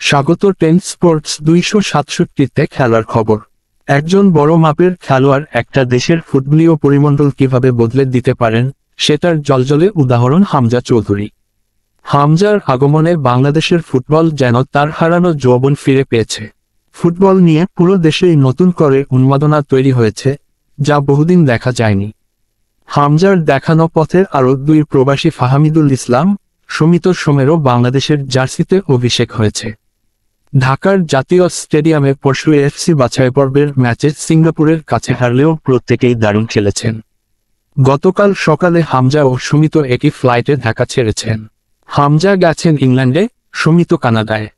স্বাগত 10 স্পোর্টস 267-তে খেলার খবর। একজন বড় মাপের খেলোয়াড় একটা দেশের ফুটবলীয় পরিমণ্ডল কিভাবে বদলে দিতে পারেন, সেটার জ্বলজ্বলে উদাহরণ হামজা চৌধুরী। হামজার আগমনে বাংলাদেশের ফুটবল যেন তার হারানো যৌবন ফিরে পেয়েছে। ফুটবল নিয়ে পুরো দেশেই নতুন করে উন্মাদনা তৈরি হয়েছে, যা বহুদিন দেখা যায়নি। হামজার দেখানো পথের আরও দুই প্রবাসী ফাহামিদুল ইসলাম, সুমিত সোমেরও বাংলাদেশের জার্সিতে অভিষেক হয়েছে। ঢাকার জাতীয় স্টেডিয়ামে পরশু এফসি বাছাই পর্বের ম্যাচে সিঙ্গাপুরের কাছে হারলেও প্রত্যেকেই দারুণ খেলেছেন। গতকাল সকালে হামজা ও সুমিত একই ফ্লাইটে ঢাকা ছেড়েছেন। হামজা গেছেন ইংল্যান্ডে, সুমিত কানাডায়।